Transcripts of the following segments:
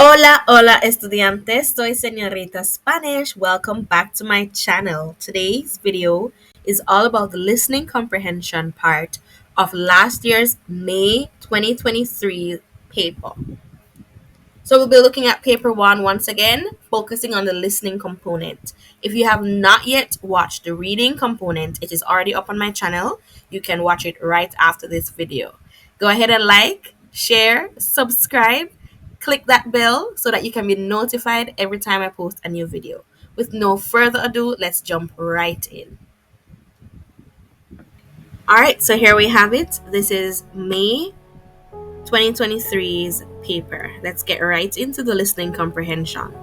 Hola, hola, estudiantes. Soy Señorita Spanish. Welcome back to my channel. Today's video is all about the listening comprehension part of last year's May 2023 paper. So we'll be looking at paper one once again, focusing on the listening component. If you have not yet watched the reading component, it is already up on my channel. You can watch it right after this video. Go ahead and like, share, subscribe, click that bell so that you can be notified every time I post a new video. With no further ado, let's jump right in. All right, so here we have it. This is May 2023's paper. Let's get right into the listening comprehension.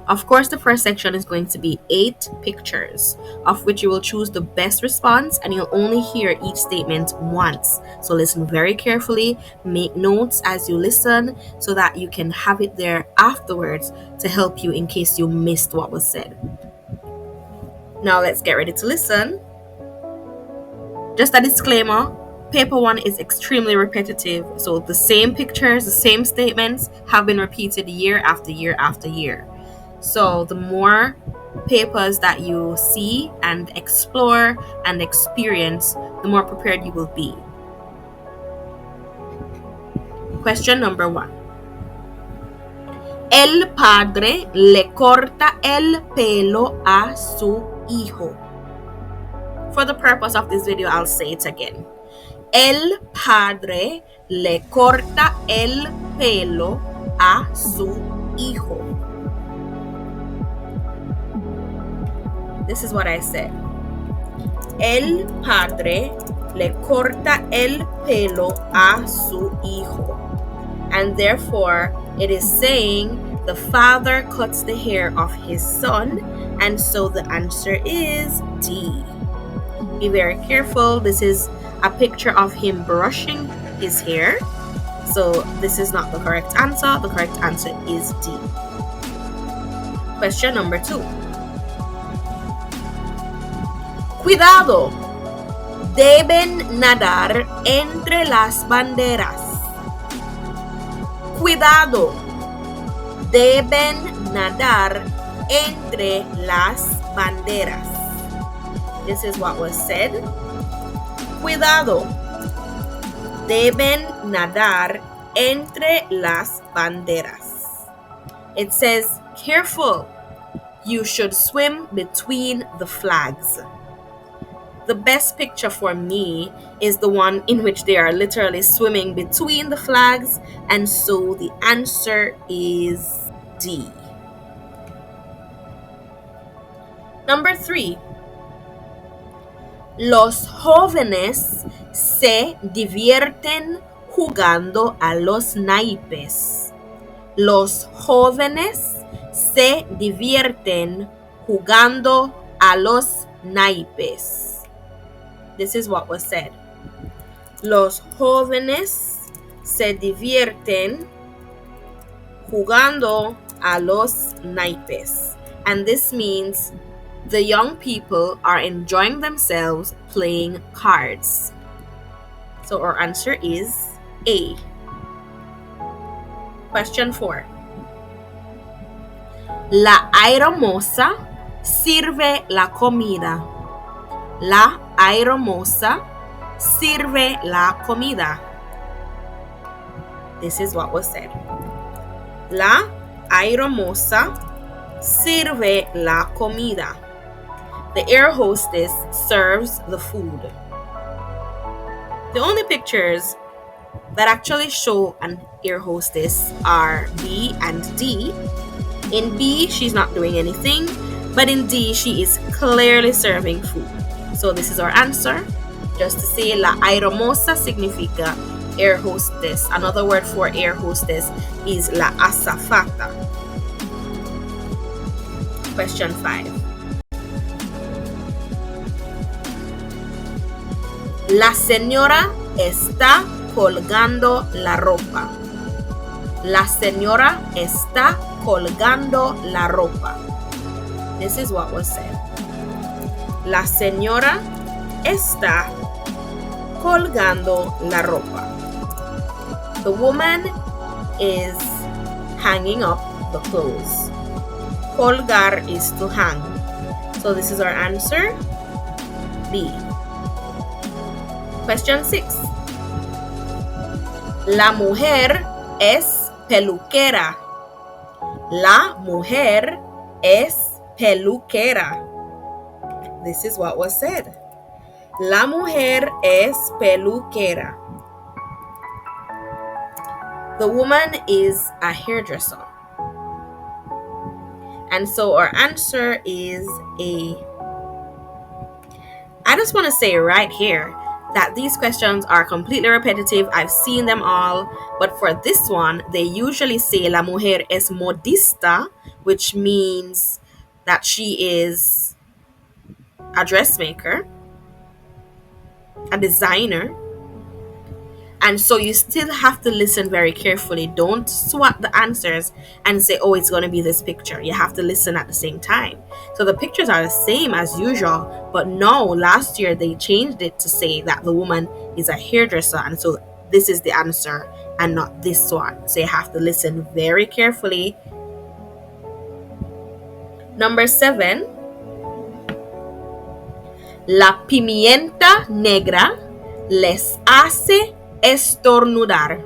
Of course, the first section is going to be 8 pictures, of which you will choose the best response, and you'll only hear each statement once. So listen very carefully, make notes as you listen so that you can have it there afterwards to help you in case you missed what was said. Now let's get ready to listen. Just a disclaimer, paper 1 is extremely repetitive, so the same pictures, the same statements have been repeated year after year after year. So the more papers that you see and explore and experience, the more prepared you will be. Question number 1. El padre le corta el pelo a su hijo. For the purpose of this video, I'll say it again. El padre le corta el pelo a su hijo. This is what I said. El padre le corta el pelo a su hijo. And therefore, it is saying the father cuts the hair of his son, and so the answer is D. Be very careful. This is a picture of him brushing his hair. So this is not the correct answer. The correct answer is D. Question number 2. Cuidado. Deben nadar entre las banderas. Cuidado. Deben nadar entre las banderas. This is what was said. Cuidado. Deben nadar entre las banderas. It says, careful. You should swim between the flags. The best picture for me is the one in which they are literally swimming between the flags, and so the answer is D. Number 3. Los jóvenes se divierten jugando a los naipes. Los jóvenes se divierten jugando a los naipes. This is what was said. Los jóvenes se divierten jugando a los naipes. And this means the young people are enjoying themselves playing cards. So our answer is A. Question 4. La aeromoza sirve la comida. La aeromoza sirve la comida. This is what was said. La aeromoza sirve la comida. The air hostess serves the food. The only pictures that actually show an air hostess are B and D. In B, she's not doing anything, but in D, she is clearly serving food. So this is our answer. Just to say, la aeromoza significa air hostess. Another word for air hostess is la azafata. Question 5. La señora está colgando la ropa. La señora está colgando la ropa. This is what was said. La señora está colgando la ropa. The woman is hanging up the clothes. Colgar is to hang. So this is our answer, B. Question 6. La mujer es peluquera. La mujer es peluquera. This is what was said. La mujer es peluquera. The woman is a hairdresser. And so our answer is A. I just want to say right here that these questions are completely repetitive. I've seen them all. But for this one, they usually say La mujer es modista, which means that she is a dressmaker, a designer. And so you still have to listen very carefully. Don't swap the answers and say, oh, it's going to be this picture. You have to listen at the same time. So the pictures are the same as usual, but no, last year they changed it to say that the woman is a hairdresser. And so this is the answer and not this one. So you have to listen very carefully. Number 7. La pimienta negra les hace estornudar.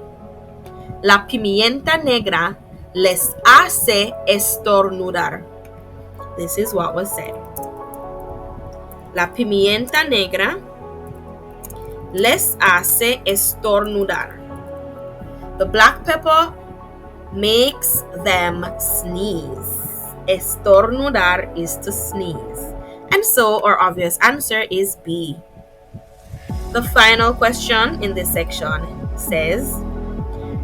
La pimienta negra les hace estornudar. This is what was said. La pimienta negra les hace estornudar. The black pepper makes them sneeze. Estornudar is to sneeze. And so our obvious answer is B. The final question in this section says,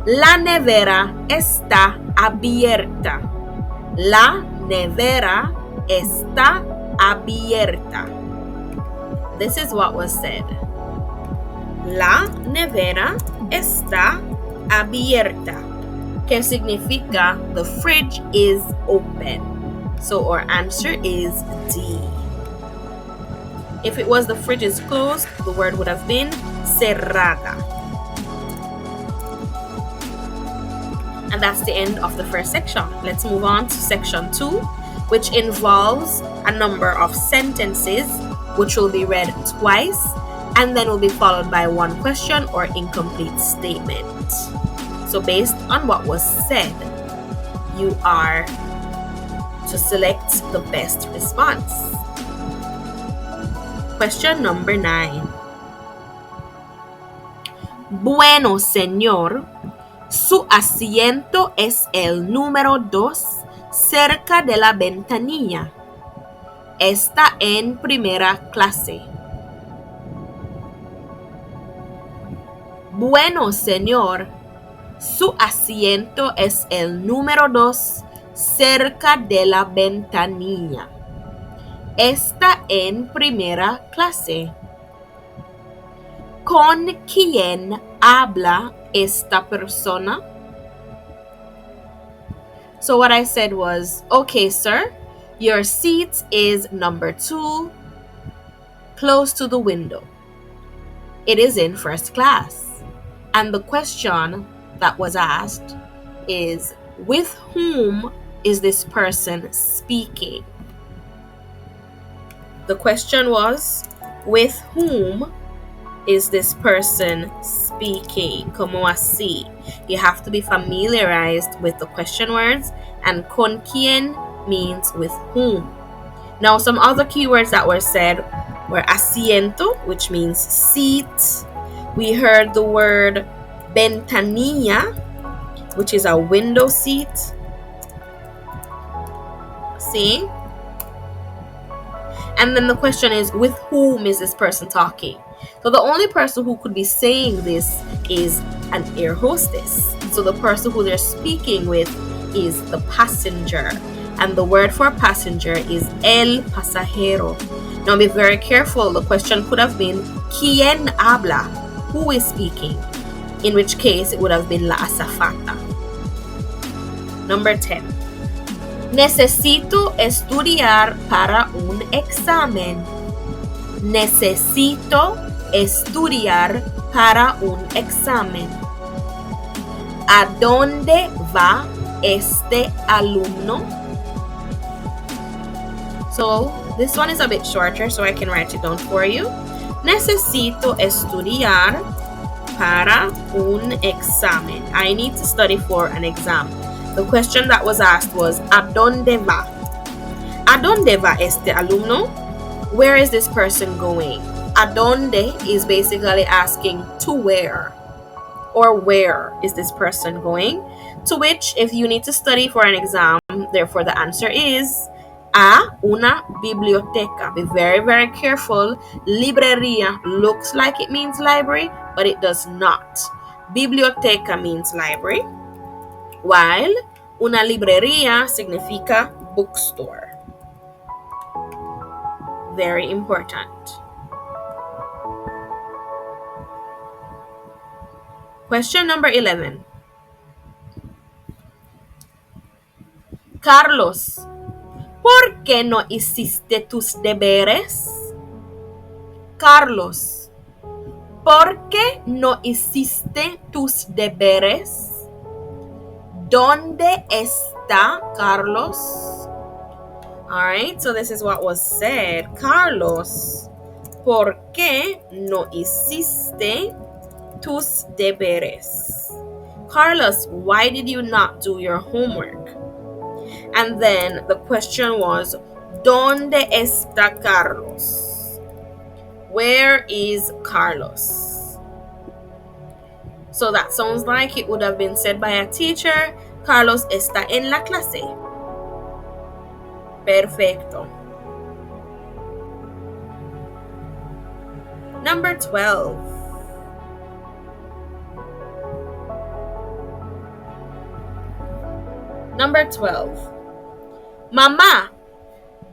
La nevera está abierta. La nevera está abierta. This is what was said. La nevera está abierta. Que significa the fridge is open. So our answer is D. If it was the fridge is closed, the word would have been cerrada. And that's the end of the first section. Let's move on to section 2, which involves a number of sentences which will be read twice and then will be followed by one question or incomplete statement. So based on what was said, you are to select the best response. Question number 9. Bueno, señor, su asiento es el número 2 cerca de la ventanilla. Está en primera clase. Bueno, señor, su asiento es el número 2 cerca de la ventanilla. Está en primera clase. ¿Con quién habla esta persona? So what I said was, okay, sir, your seat is number 2, close to the window. It is in first class. And the question that was asked is, with whom is this person speaking? The question was, with whom is this person speaking? Como así? You have to be familiarized with the question words, and con quién means with whom. Now, some other keywords that were said were asiento, which means seat. We heard the word ventanilla, which is a window seat. See? And then the question is, with whom is this person talking? So the only person who could be saying this is an air hostess. So the person who they're speaking with is the passenger. And the word for passenger is el pasajero. Now be very careful. The question could have been, ¿Quién habla? Who is speaking? In which case it would have been la azafata. Number 10. Necesito estudiar para un examen. Necesito estudiar para un examen. ¿A dónde va este alumno? So this one is a bit shorter, so I can write it down for you. Necesito estudiar para un examen. I need to study for an exam. The question that was asked was, ¿a dónde va? ¿A dónde va este alumno? Where is this person going? ¿A dónde is basically asking to where, or where is this person going? To which, if you need to study for an exam, therefore the answer is a una biblioteca. Be very, very careful. Librería looks like it means library, but it does not. Biblioteca means library, while una librería significa bookstore. Very important. Question number 11. Carlos, ¿por qué no hiciste tus deberes? Carlos, ¿por qué no hiciste tus deberes? ¿Dónde está Carlos? Alright, so this is what was said. Carlos, ¿por qué no hiciste tus deberes? Carlos, why did you not do your homework? And then the question was, ¿dónde está Carlos? Where is Carlos? So that sounds like it would have been said by a teacher. Carlos está en la clase. Perfecto. Number 12. Number 12. Mamá,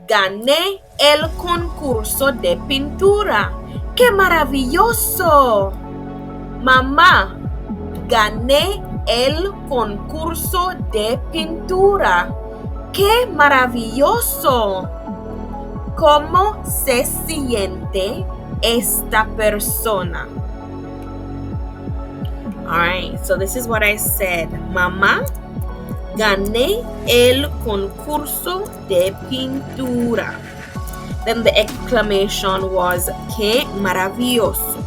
gané el concurso de pintura. ¡Qué maravilloso! Mamá, gané el concurso de pintura. ¡Qué maravilloso! ¿Cómo se siente esta persona? Alright, so this is what I said. Mamá, gané el concurso de pintura. Then the exclamation was, ¡qué maravilloso!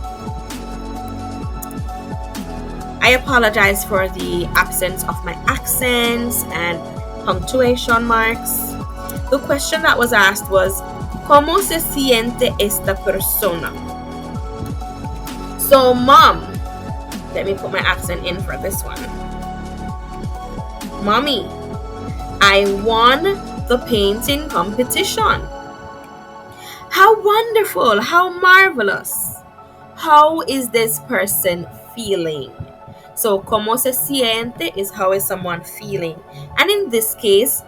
I apologize for the absence of my accents and punctuation marks. The question that was asked was, ¿cómo se siente esta persona? So, Mom, let me put my accent in for this one. Mommy, I won the painting competition. How wonderful, how marvelous. How is this person feeling? So, ¿cómo se siente is how is someone feeling. And in this case,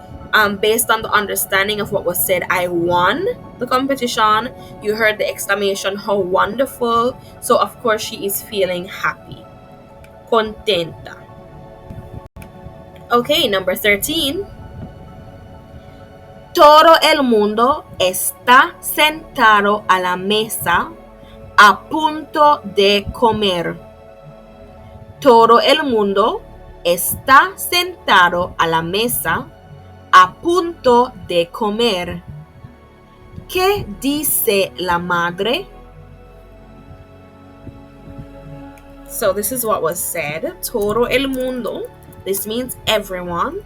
based on the understanding of what was said, I won the competition. You heard the exclamation, how wonderful. So, of course, she is feeling happy. Contenta. Okay, number 13. Todo el mundo está sentado a la mesa a punto de comer. Todo el mundo está sentado a la mesa a punto de comer. ¿Qué dice la madre? So this is what was said. Todo el mundo, this means everyone,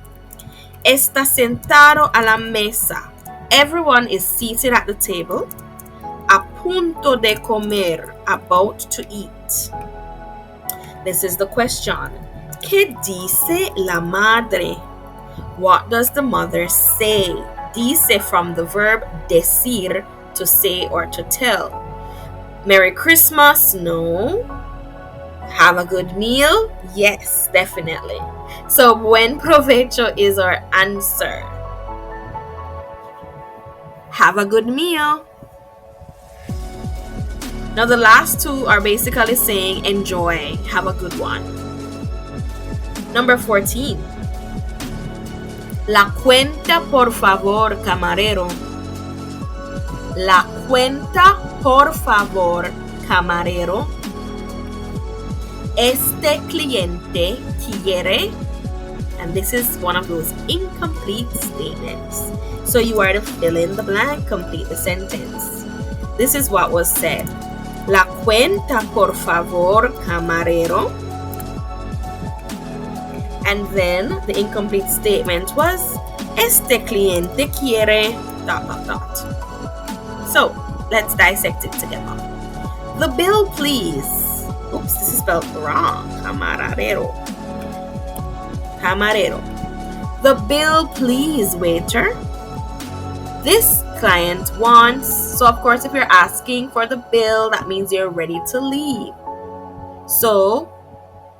está sentado a la mesa. Everyone is seated at the table. A punto de comer, about to eat. This is the question. ¿Qué dice la madre? What does the mother say? Dice from the verb decir, to say or to tell. Merry Christmas? No. Have a good meal? Yes, definitely. So buen provecho is our answer. Have a good meal. Now the last two are basically saying enjoy, have a good one. Number 14. La cuenta por favor, camarero. La cuenta por favor, camarero. Este cliente quiere. And this is one of those incomplete statements. So you are to fill in the blank, complete the sentence. This is what was said. La cuenta, por favor, camarero. And then the incomplete statement was, este cliente quiere, ... So let's dissect it together. The bill, please. Oops, this is spelled wrong. Camarero. The bill, please, waiter. This client wants. So, of course, if you're asking for the bill, that means you're ready to leave. So,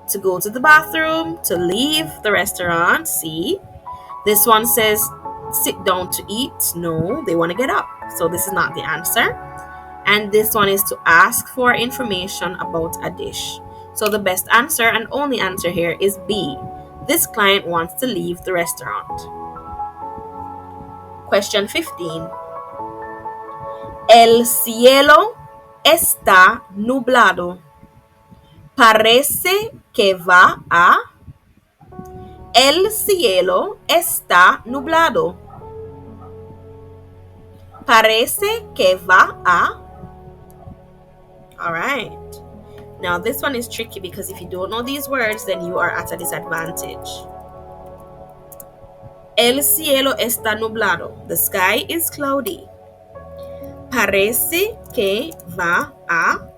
to go to the bathroom, to leave the restaurant, see? This one says, sit down to eat. No, they want to get up. So, this is not the answer. And this one is to ask for information about a dish. So, the best answer and only answer here is B. This client wants to leave the restaurant. Question 15. El cielo está nublado. Parece que va a. El cielo está nublado. Parece que va a. All right. Now this one is tricky because if you don't know these words, then you are at a disadvantage. El cielo está nublado. The sky is cloudy. Parece que va a.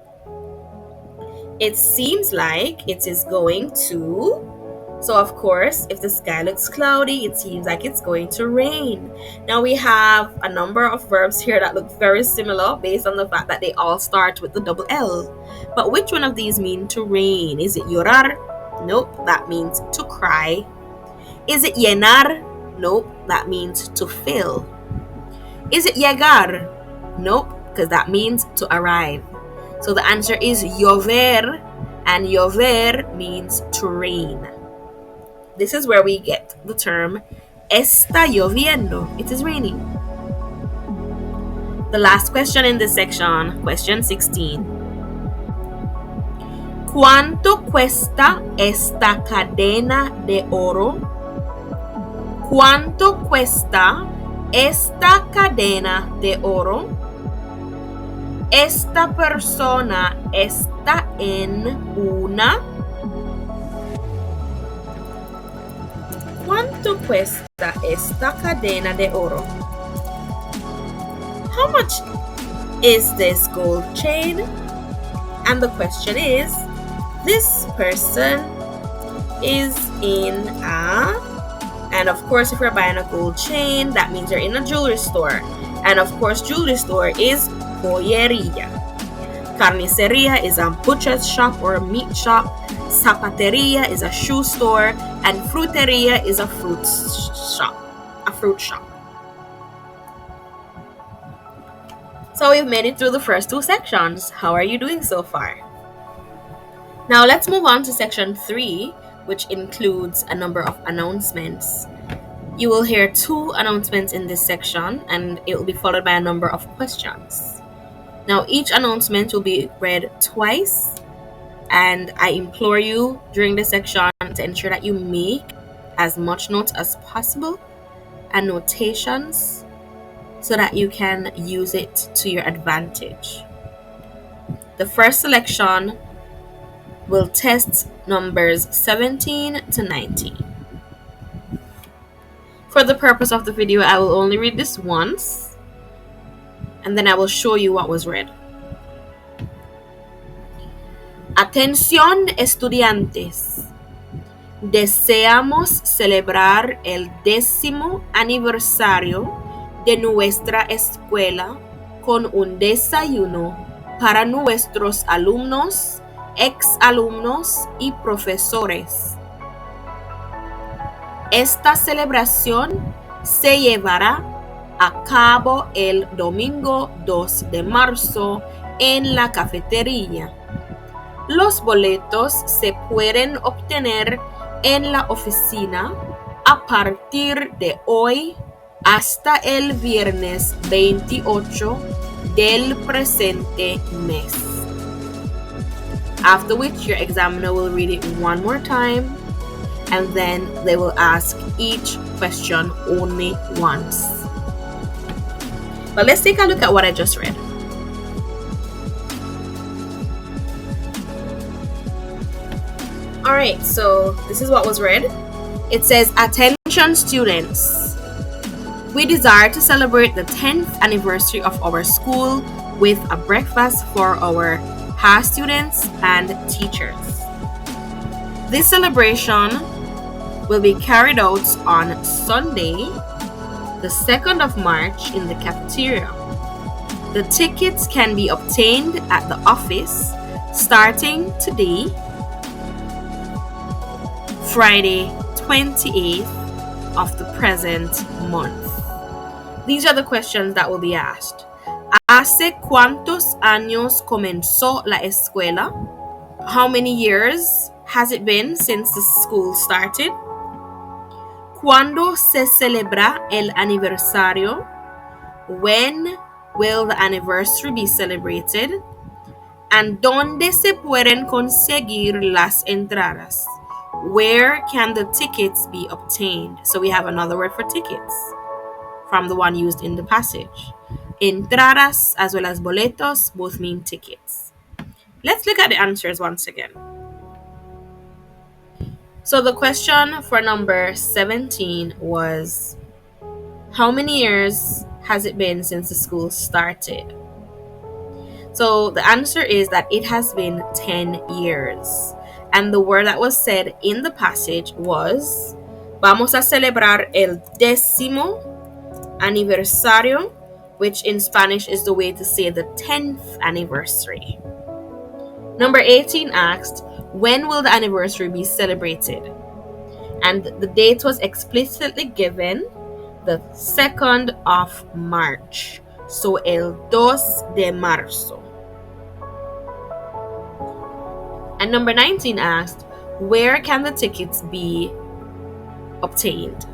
It seems like it is going to. So of course, if the sky looks cloudy, it seems like it's going to rain. Now we have a number of verbs here that look very similar based on the fact that they all start with the double L. But which one of these mean to rain? Is it llorar? Nope, that means to cry. Is it llenar? Nope, that means to fill. Is it llegar? Nope, because that means to arrive. So the answer is llover, and llover means to rain. This is where we get the term está lloviendo. It is raining. The last question in this section, question 16. ¿Cuánto cuesta esta cadena de oro? ¿Cuánto cuesta esta cadena de oro? Esta persona está en una. ¿Cuánto cuesta esta cadena de oro? How much is this gold chain? And the question is, this person is in a. And of course, if you're buying a gold chain, that means you're in a jewelry store. And of course, jewelry store is joyería. Carnicería is a butcher's shop or a meat shop. Zapateria is a shoe store. And fruteria is a fruit shop. So we've made it through the first two sections. How are you doing so far? Now let's move on to section 3, which includes a number of announcements. You will hear 2 announcements in this section, and it will be followed by a number of questions. Now each announcement will be read twice, and I implore you during this section to ensure that you make as much notes as possible and notations so that you can use it to your advantage. The first selection will test numbers 17 to 19. For the purpose of the video, I will only read this once, and then I will show you what was read. Atención, estudiantes. Deseamos celebrar el 10º aniversario de nuestra escuela con un desayuno para nuestros alumnos, exalumnos y profesores. Esta celebración se llevará a cabo el domingo 2 de marzo en la cafetería. Los boletos se pueden obtener en la oficina a partir de hoy hasta el viernes 28 del presente mes. After which your examiner will read it one more time, and then they will ask each question only once. But let's take a look at what I just read. Alright, so this is what was read. It says, "Attention students. We desire to celebrate the 10th anniversary of our school with a breakfast for our past students and teachers. This celebration will be carried out on Sunday, the 2nd of March in the cafeteria. The tickets can be obtained at the office starting today, Friday, 28th of the present month." These are the questions that will be asked. ¿Hace cuántos años comenzó la escuela? How many years has it been since the school started? ¿Cuándo se celebra el aniversario? When will the anniversary be celebrated? And ¿dónde se pueden conseguir las entradas? Where can the tickets be obtained? So we have another word for tickets from the one used in the passage. Entradas as well as boletos both mean tickets. Let's look at the answers once again. So the question for number 17 was, how many years has it been since the school started? So the answer is that it has been 10 years. And the word that was said in the passage was, vamos a celebrar el 10º aniversario, which in Spanish is the way to say the 10th anniversary. Number 18 asked, when will the anniversary be celebrated? And the date was explicitly given, the 2nd of March. So el 2 de marzo. And number 19 asked, where can the tickets be obtained?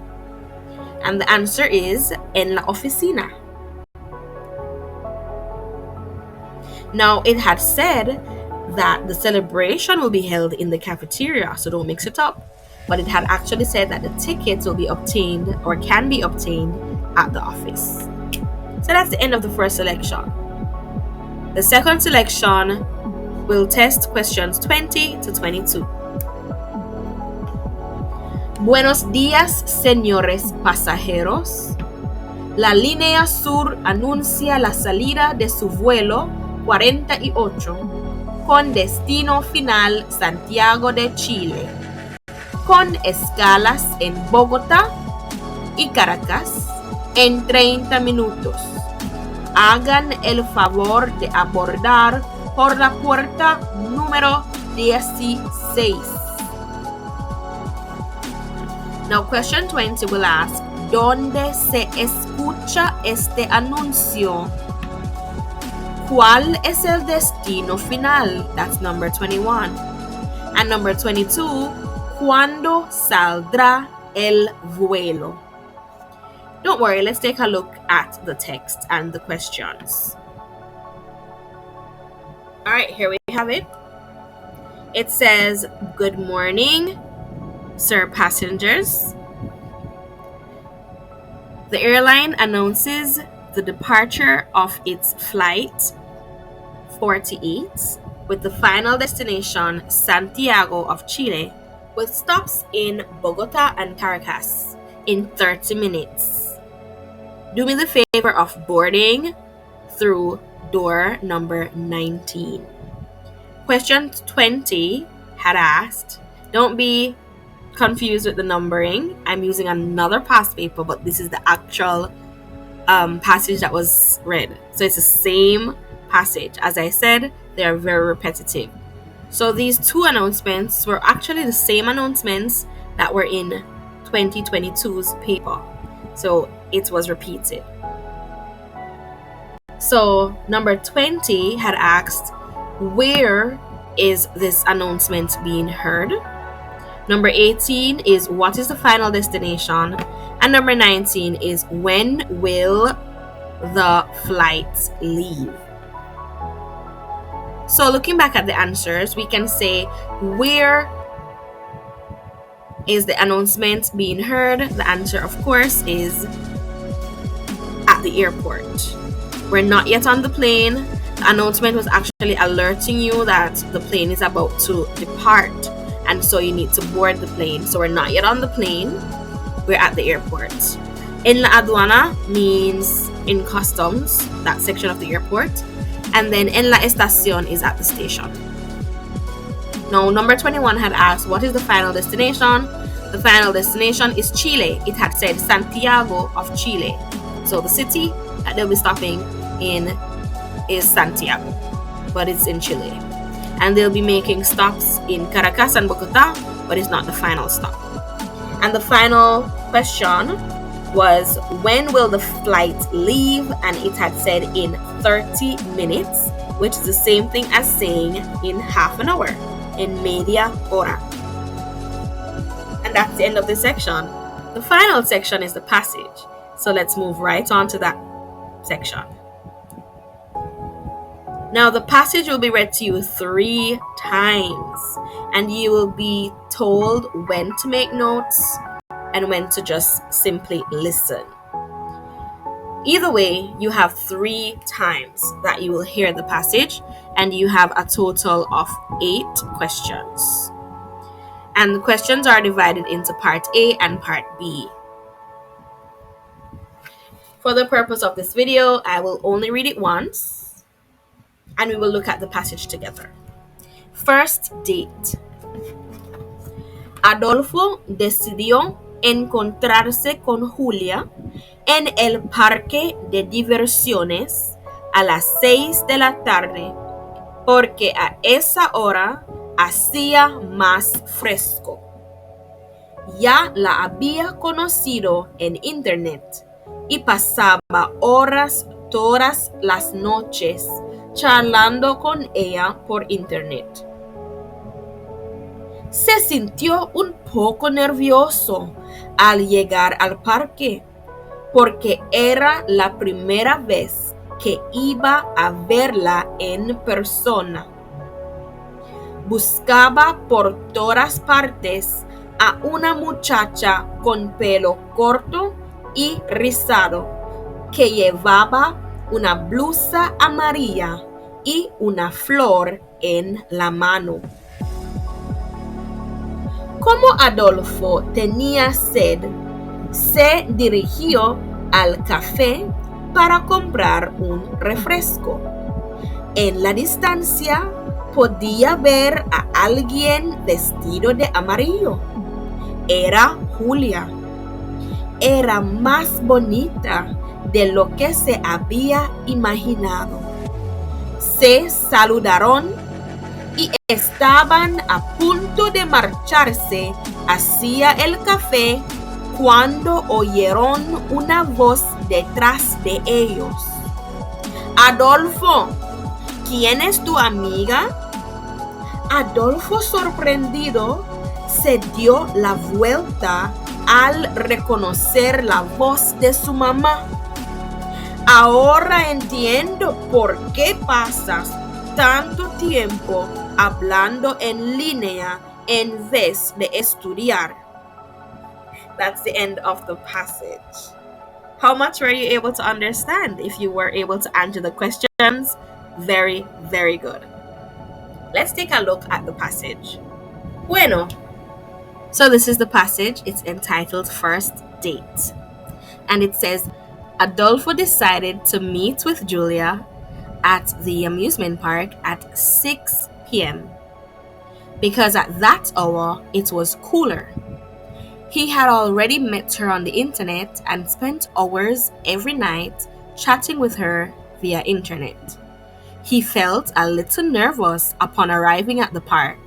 And the answer is en la oficina. Now, it had said that the celebration will be held in the cafeteria, so don't mix it up. But it had actually said that the tickets will be obtained or can be obtained at the office. So that's the end of the first selection. The second selection will test questions 20 to 22. Buenos días, señores pasajeros. La línea sur anuncia la salida de su vuelo 48 con destino final Santiago de Chile, con escalas en Bogotá y Caracas en 30 minutos. Hagan el favor de abordar por la puerta número 16. Now question 20 will ask, ¿dónde se escucha este anuncio? ¿Cuál es el destino final? That's number 21. And number 22, ¿cuándo saldrá el vuelo? Don't worry, let's take a look at the text and the questions. All right, here we have it. It says, good morning, sir passengers. The airline announces the departure of its flight 48 with the final destination Santiago of Chile, with stops in Bogota and Caracas in 30 minutes. Do me the favor of boarding through door number 19. Question 20 had asked, don't be confused with the numbering. I'm using another past paper, but this is the actual passage that was read. So it's the same passage. As I said, they are very repetitive. So these two announcements were actually the same announcements that were in 2022's paper. So it was repeated. So number 20 had asked, where is this announcement being heard? Number 18 is, what is the final destination? And number 19 is, when will the flight leave? So looking back at the answers, we can say, where Is the announcement being heard? The answer, of course, is at the airport. We're not yet on the plane. The announcement was actually alerting you that the plane is about to depart, and so you need to board the plane. So we're not yet on the plane. We're at the airport. En la aduana means in customs, that section of the airport. And then en la estación is at the station. Now, number 21 had asked, what is the final destination? The final destination is Chile. It had said Santiago of Chile. So the city that they'll be stopping in is Santiago, but it's in Chile. And they'll be making stops in Caracas and Bogota, but it's not the final stop. And the final question was, when will the flight leave? And it had said in 30 minutes, which is the same thing as saying in half an hour, in media hora. And that's the end of this section. The final section is the passage. So let's move right on to that section. Now, the passage will be read to you 3 times, and you will be told when to make notes and when to just simply listen. Either way, you have 3 times that you will hear the passage, and you have a total of 8 questions. And the questions are divided into part A and part B. For the purpose of this video, I will only read it once, and we will look at the passage together. First date. Adolfo decidió encontrarse con Julia en el parque de diversiones a las 6 de la tarde porque a esa hora hacía más fresco. Ya la había conocido en internet y pasaba horas todas las noches charlando con ella por internet. Se sintió un poco nervioso al llegar al parque porque era la primera vez que iba a verla en persona. Buscaba por todas partes a una muchacha con pelo corto y rizado que llevaba una blusa amarilla y una flor en la mano. Como Adolfo tenía sed, se dirigió al café para comprar un refresco. En la distancia podía ver a alguien vestido de amarillo. Era Julia. Era más bonita de lo que se había imaginado. Se saludaron y estaban a punto de marcharse hacia el café cuando oyeron una voz detrás de ellos. Adolfo, ¿quién es tu amiga? Adolfo, sorprendido, se dio la vuelta al reconocer la voz de su mamá. Ahora entiendo por qué pasas tanto tiempo hablando en línea en vez de estudiar. That's the end of the passage. How much were you able to understand? If you were able to answer the questions, very, very good. Let's take a look at the passage. Bueno. So this is the passage. It's entitled First Date. And it says, Adolfo decided to meet with Julia at the amusement park at 6 p.m. because at that hour it was cooler. He had already met her on the internet and spent hours every night chatting with her via internet. He felt a little nervous upon arriving at the park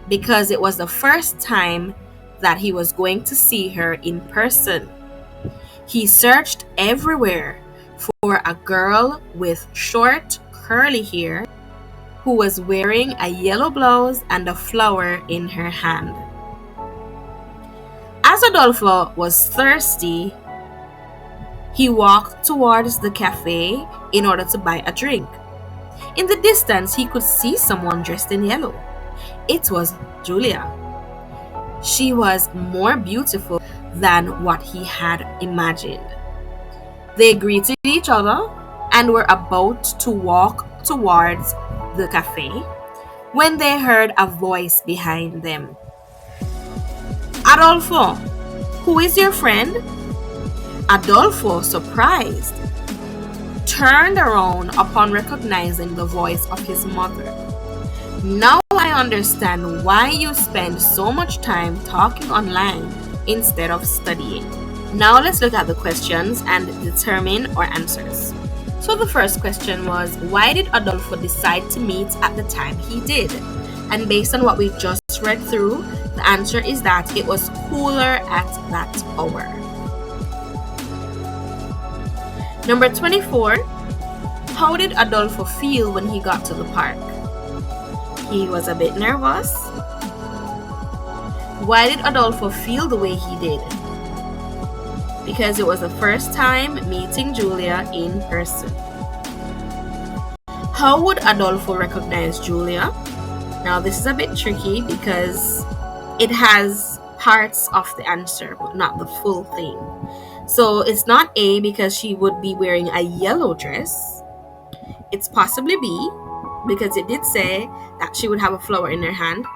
because it was the first time that he was going to see her in person. He searched everywhere for a girl with short, curly hair who was wearing a yellow blouse and a flower in her hand. As Adolfo was thirsty, he walked towards the cafe in order to buy a drink. In the distance, he could see someone dressed in yellow. It was Julia. She was more beautiful than what he had imagined. They greeted each other and were about to walk towards the cafe when they heard a voice behind them. Adolfo, who is your friend? Adolfo, surprised, turned around upon recognizing the voice of his mother. Now I understand why you spend so much time talking online instead of studying. Now let's look at the questions and determine our answers. So the first question was, why did Adolfo decide to meet at the time he did? And based on what we just read through, the answer is that it was cooler at that hour. Number 24, how did Adolfo feel when he got to the park? He was a bit nervous. Why did Adolfo feel the way he did? Because it was the first time meeting Julia in person. How would Adolfo recognize Julia? Now this is a bit tricky because it has parts of the answer but not the full thing. So it's not A because she would be wearing a yellow dress. It's possibly B because it did say that she would have a flower in her hand.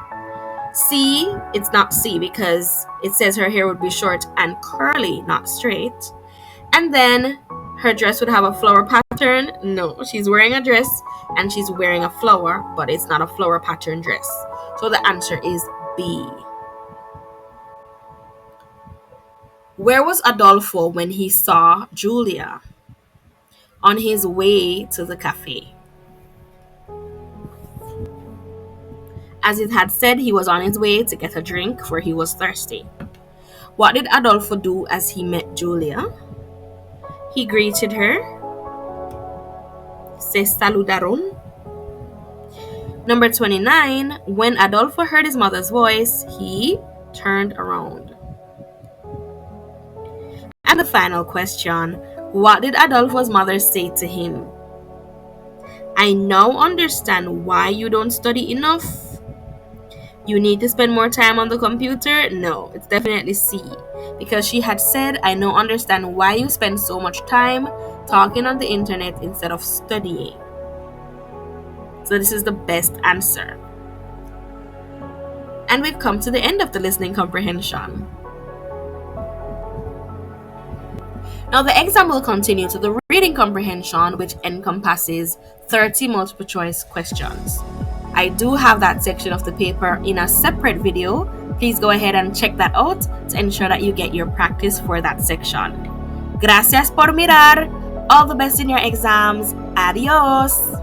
C, it's not C because it says her hair would be short and curly, not straight. And then her dress would have a flower pattern. No, she's wearing a dress and she's wearing a flower, but it's not a flower pattern dress. So the answer is B. Where was Adolfo when he saw Julia? On his way to the cafe. As it had said, he was on his way to get a drink for he was thirsty. What did Adolfo do as he met Julia? He greeted her. Se saludaron. Number 29, when Adolfo heard his mother's voice, he turned around. And the final question, what did Adolfo's mother say to him? I now understand why you don't study enough. You need to spend more time on the computer? No, it's definitely C. Because she had said, I now understand why you spend so much time talking on the internet instead of studying. So this is the best answer. And we've come to the end of the listening comprehension. Now the exam will continue to the reading comprehension, which encompasses 30 multiple choice questions. I do have that section of the paper in a separate video. Please go ahead and check that out to ensure that you get your practice for that section. Gracias por mirar. All the best in your exams. Adios.